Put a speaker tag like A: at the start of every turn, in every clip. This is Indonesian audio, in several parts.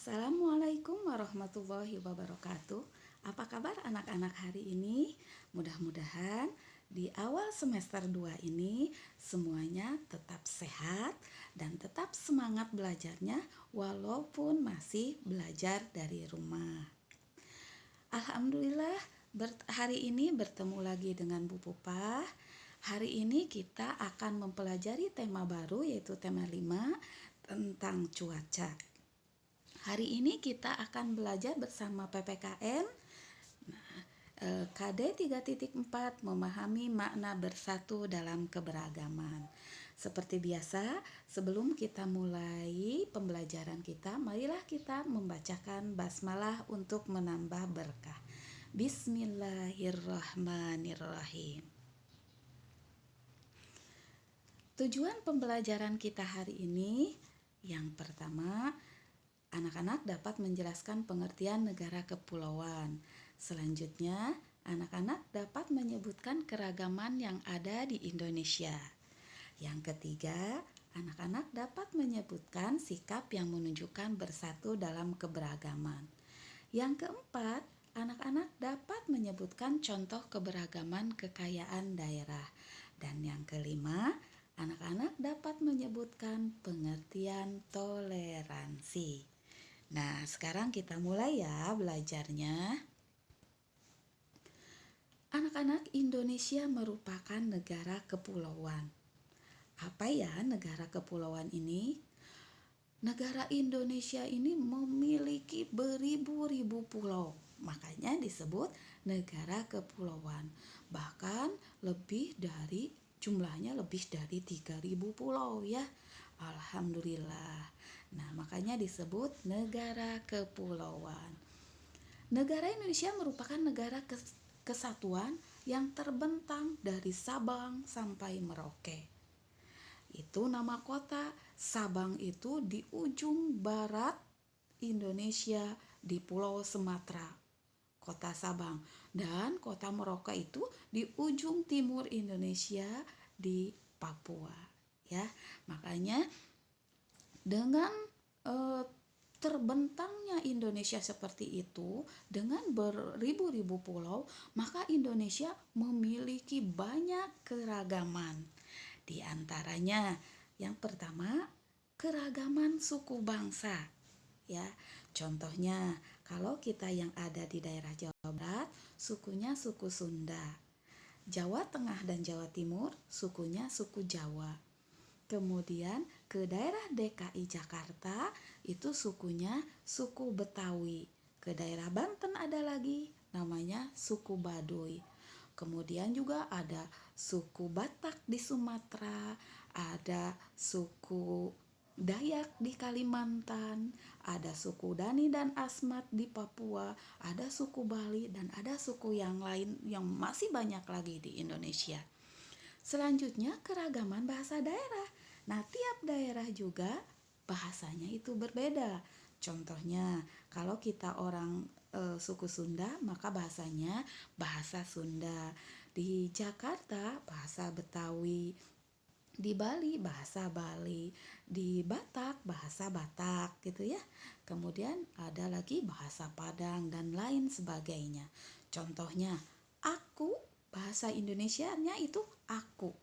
A: Assalamualaikum warahmatullahi wabarakatuh. Apa kabar anak-anak hari ini? Mudah-mudahan di awal semester 2 ini semuanya tetap sehat dan tetap semangat belajarnya walaupun masih belajar dari rumah. Alhamdulillah hari ini bertemu lagi dengan Bu Pupah. Hari ini kita akan mempelajari tema baru yaitu tema 5 tentang cuaca. Hari ini kita akan belajar bersama PPKN KD 3.4 memahami makna bersatu dalam keberagaman. Seperti biasa, sebelum kita mulai pembelajaran kita, marilah kita membacakan basmalah untuk menambah berkah. Bismillahirrahmanirrahim. Tujuan pembelajaran kita hari ini, yang pertama, anak-anak dapat menjelaskan pengertian negara kepulauan. Selanjutnya, anak-anak dapat menyebutkan keragaman yang ada di Indonesia. Yang ketiga, anak-anak dapat menyebutkan sikap yang menunjukkan bersatu dalam keberagaman. Yang keempat, anak-anak dapat menyebutkan contoh keberagaman kekayaan daerah. Dan yang kelima, anak-anak dapat menyebutkan pengertian toleransi. Nah, sekarang kita mulai ya belajarnya. Anak-anak, Indonesia merupakan negara kepulauan. Apa ya negara kepulauan ini? Negara Indonesia ini memiliki beribu-ribu pulau. Makanya disebut negara kepulauan. Bahkan jumlahnya lebih dari 3.000 pulau ya. Alhamdulillah. Nah, makanya disebut negara kepulauan. Negara Indonesia merupakan negara kesatuan yang terbentang dari Sabang sampai Merauke. Itu nama kota. Sabang itu di ujung barat Indonesia di Pulau Sumatera, kota Sabang. Dan kota Merauke itu di ujung timur Indonesia di Papua. Ya, makanya dengan terbentangnya Indonesia seperti itu, dengan beribu-ribu pulau, maka Indonesia memiliki banyak keragaman. Di antaranya, yang pertama, keragaman suku bangsa. Ya, contohnya, kalau kita yang ada di daerah Jawa Barat, sukunya suku Sunda. Jawa Tengah dan Jawa Timur, sukunya suku Jawa. Kemudian ke daerah DKI Jakarta itu sukunya suku Betawi. Ke daerah Banten ada lagi namanya suku Baduy. Kemudian juga ada suku Batak di Sumatera, ada suku Dayak di Kalimantan, ada suku Dani dan Asmat di Papua, ada suku Bali dan ada suku yang lain yang masih banyak lagi di Indonesia. Selanjutnya keragaman bahasa daerah. Nah, tiap daerah juga bahasanya itu berbeda. Contohnya, kalau kita orang suku Sunda, maka bahasanya bahasa Sunda. Di Jakarta bahasa Betawi, di Bali bahasa Bali, di Batak bahasa Batak gitu ya. Kemudian ada lagi bahasa Padang dan lain sebagainya. Contohnya, aku, bahasa Indonesianya itu aku.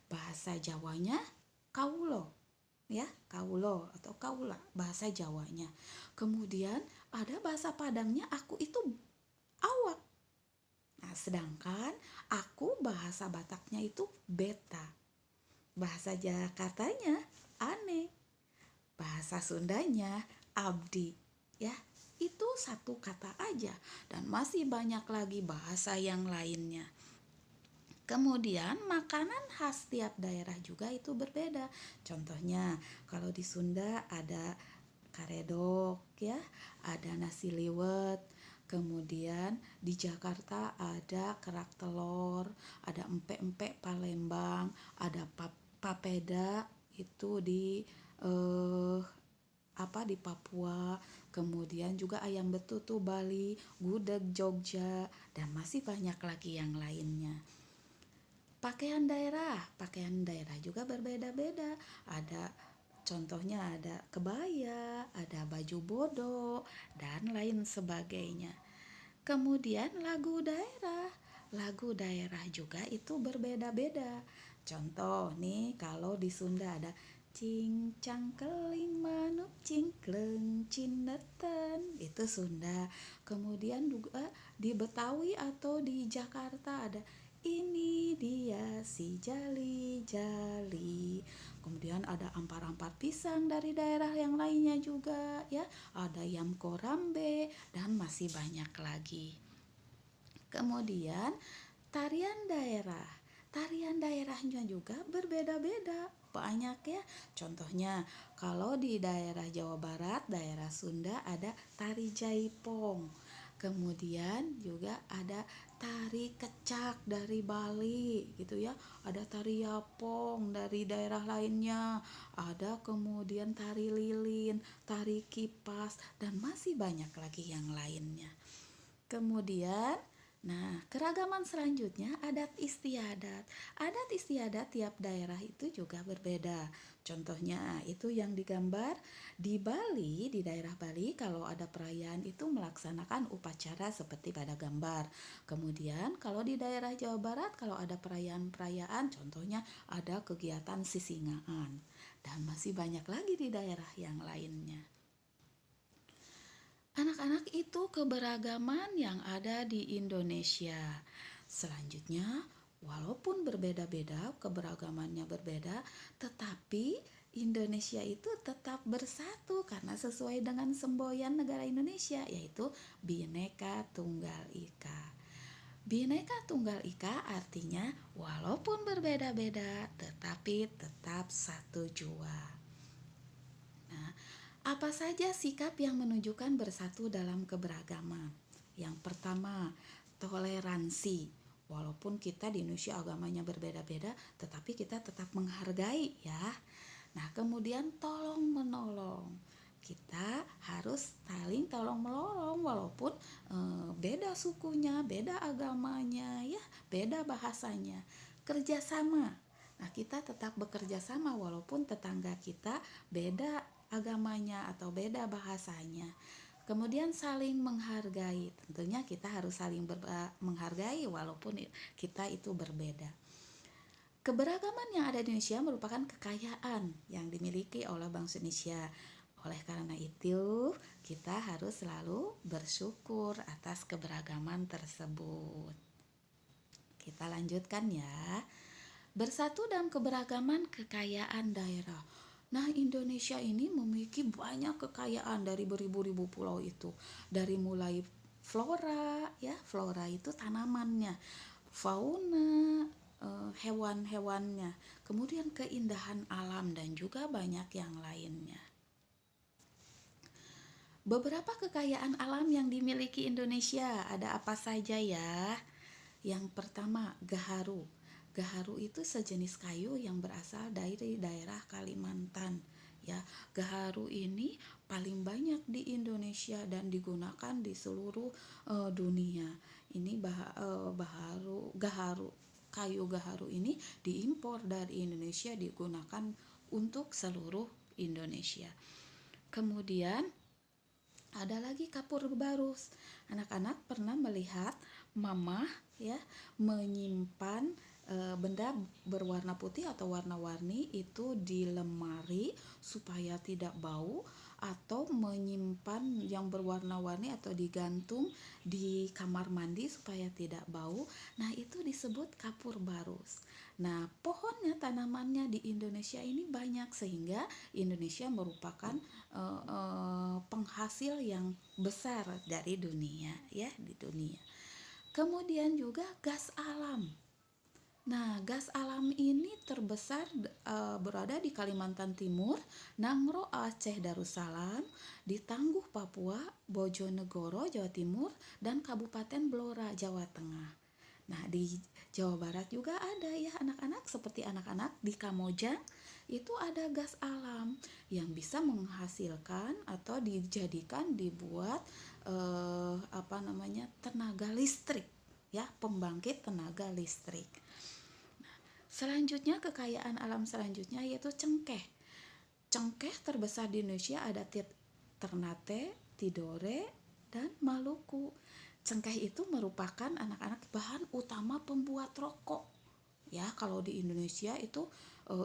A: Bahasa Jawanya kaulo, ya, kaulo atau kaula, bahasa Jawanya. Kemudian ada bahasa Padangnya aku itu awak. Nah, sedangkan aku bahasa Bataknya itu beta. Bahasa Jakartanya ane. Bahasa Sundanya abdi, ya. Itu satu kata aja dan masih banyak lagi bahasa yang lainnya. Kemudian makanan khas tiap daerah juga itu berbeda. Contohnya kalau di Sunda ada karedok ya, ada nasi liwet. Kemudian di Jakarta ada kerak telur, ada empek-empek Palembang, ada papeda itu di di Papua. Kemudian juga ayam betutu Bali, gudeg Jogja, dan masih banyak lagi yang lainnya. Pakaian daerah juga berbeda-beda. Ada Contohnya ada kebaya, ada baju bodo, dan lain sebagainya. Kemudian lagu daerah. Lagu daerah juga itu berbeda-beda. Contoh nih, kalau di Sunda ada cincang keling manuk cingkleng cineten, itu Sunda. Kemudian juga di Betawi atau di Jakarta ada ini dia si jali jali. Kemudian ada ampar-ampar pisang dari daerah yang lainnya juga ya. Ada yam korambe dan masih banyak lagi. Kemudian tarian daerah. Tarian daerahnya juga berbeda-beda. Banyak ya. Contohnya kalau di daerah Jawa Barat, daerah Sunda ada tari jaipong. Kemudian juga ada tari kecak dari Bali gitu ya. Ada tari yapong dari daerah lainnya. Ada kemudian tari lilin, tari kipas dan masih banyak lagi yang lainnya. Kemudian, nah, keragaman selanjutnya adat istiadat. Adat istiadat tiap daerah itu juga berbeda. Contohnya itu yang digambar di Bali, di daerah Bali kalau ada perayaan itu melaksanakan upacara seperti pada gambar. Kemudian kalau di daerah Jawa Barat kalau ada perayaan-perayaan contohnya ada kegiatan sisingaan. Dan masih banyak lagi di daerah yang lainnya. Anak-anak itu keberagaman yang ada di Indonesia. Selanjutnya, walaupun berbeda-beda, keberagamannya berbeda, tetapi Indonesia itu tetap bersatu karena sesuai dengan semboyan negara Indonesia, yaitu Bhinneka Tunggal Ika. Bhinneka Tunggal Ika artinya walaupun berbeda-beda, tetapi tetap satu jua. Nah, apa saja sikap yang menunjukkan bersatu dalam keberagaman? Yang pertama, toleransi. Walaupun kita di Indonesia agamanya berbeda-beda, tetapi kita tetap menghargai ya. Nah, kemudian tolong menolong. Kita harus saling tolong menolong walaupun beda sukunya, beda agamanya ya, beda bahasanya. Kerjasama. Nah, kita tetap bekerja sama walaupun tetangga kita beda agamanya atau beda bahasanya. Kemudian saling menghargai. Tentunya kita harus saling menghargai walaupun kita itu berbeda. Keberagaman yang ada di Indonesia merupakan kekayaan yang dimiliki oleh bangsa Indonesia. Oleh karena itu, kita harus selalu bersyukur atas keberagaman tersebut. Kita lanjutkan ya. Bersatu dalam keberagaman kekayaan daerah. Nah, Indonesia ini memiliki banyak kekayaan dari beribu-ribu pulau itu. Dari mulai flora, ya, flora itu tanamannya, fauna, hewan-hewannya, kemudian keindahan alam dan juga banyak yang lainnya. Beberapa kekayaan alam yang dimiliki Indonesia ada apa saja ya? Yang pertama, gaharu. Gaharu itu sejenis kayu yang berasal dari daerah Kalimantan. Ya, gaharu ini paling banyak di Indonesia dan digunakan di seluruh dunia. Ini gaharu, kayu gaharu ini diimpor dari Indonesia digunakan untuk seluruh Indonesia. Kemudian ada lagi kapur barus. Anak-anak pernah melihat mama ya menyimpan benda berwarna putih atau warna-warni itu di lemari supaya tidak bau, atau menyimpan yang berwarna-warni atau digantung di kamar mandi supaya tidak bau. Nah, itu disebut kapur barus. Nah, pohonnya, tanamannya di Indonesia ini banyak sehingga Indonesia merupakan penghasil yang besar dari dunia ya, di dunia. Kemudian juga gas alam. Nah, gas alam ini terbesar berada di Kalimantan Timur, Nangro Aceh Darussalam, di Tangguh Papua, Bojonegoro Jawa Timur, dan Kabupaten Blora Jawa Tengah. Nah, di Jawa Barat juga ada ya anak-anak, seperti anak-anak di Kamojang itu ada gas alam yang bisa menghasilkan atau dijadikan dibuat tenaga listrik ya, pembangkit tenaga listrik. Selanjutnya kekayaan alam selanjutnya yaitu cengkeh. Cengkeh terbesar di Indonesia ada Ternate, Tidore, dan Maluku. Cengkeh itu merupakan anak-anak bahan utama pembuat rokok. Ya, kalau di Indonesia itu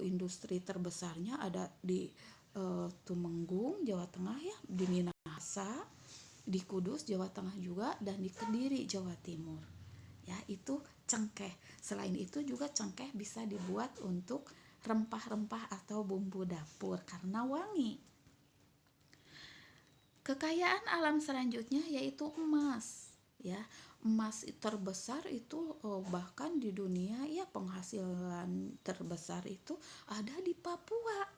A: industri terbesarnya ada di Tumenggung, Jawa Tengah ya, di Minahasa, di Kudus, Jawa Tengah juga, dan di Kediri, Jawa Timur. Ya, itu cengkeh. Selain itu juga cengkeh bisa dibuat untuk rempah-rempah atau bumbu dapur karena wangi. Kekayaan alam selanjutnya yaitu emas. Ya, emas terbesar itu bahkan di dunia ya penghasilan terbesar itu ada di Papua.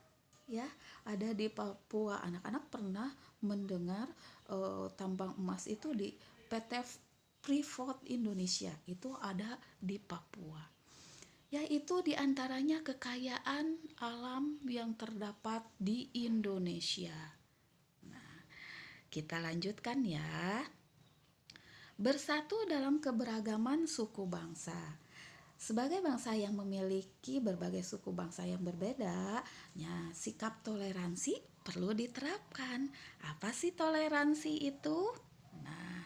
A: Ya, ada di Papua. Anak-anak pernah mendengar tambang emas itu di PT Freeport Indonesia itu ada di Papua. Yaitu diantaranya kekayaan alam yang terdapat di Indonesia. Kita lanjutkan ya. Bersatu dalam keberagaman suku bangsa. Sebagai bangsa yang memiliki berbagai suku bangsa yang berbeda, ya, sikap toleransi perlu diterapkan. Apa sih toleransi itu? Nah,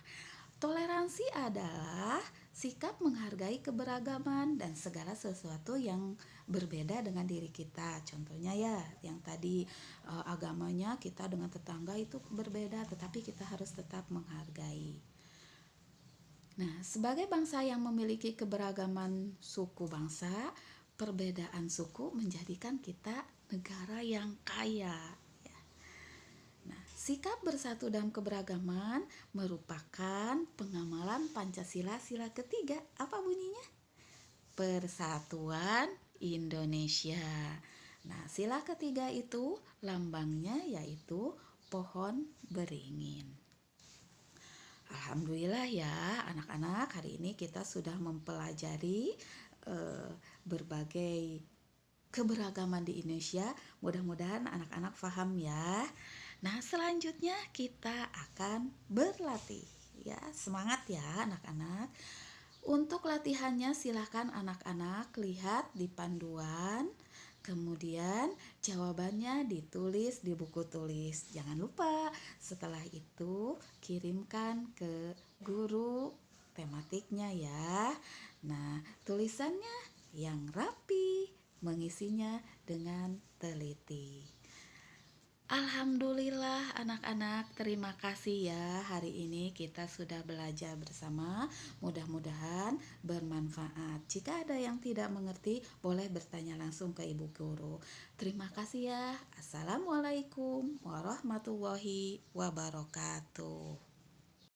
A: toleransi adalah sikap menghargai keberagaman dan segala sesuatu yang berbeda dengan diri kita. Contohnya ya, yang tadi agamanya kita dengan tetangga itu berbeda, tetapi kita harus tetap menghargai. Nah, sebagai bangsa yang memiliki keberagaman suku bangsa, perbedaan suku menjadikan kita negara yang kaya. Ya. Nah, sikap bersatu dalam keberagaman merupakan pengamalan Pancasila sila ketiga. Apa bunyinya? Persatuan Indonesia. Nah, sila ketiga itu lambangnya yaitu pohon beringin. Alhamdulillah ya anak-anak, hari ini kita sudah mempelajari berbagai keberagaman di Indonesia. Mudah-mudahan anak-anak paham ya. Nah, selanjutnya kita akan berlatih. Ya, semangat ya anak-anak. Untuk latihannya silakan anak-anak lihat di panduan. Kemudian jawabannya ditulis di buku tulis. Jangan lupa setelah itu kirimkan ke guru tematiknya ya. Nah, tulisannya yang rapi, mengisinya dengan teliti. Alhamdulillah anak-anak, terima kasih ya, hari ini kita sudah belajar bersama. Mudah-mudahan bermanfaat. Jika ada yang tidak mengerti, boleh bertanya langsung ke ibu guru. Terima kasih ya. Assalamualaikum warahmatullahi wabarakatuh.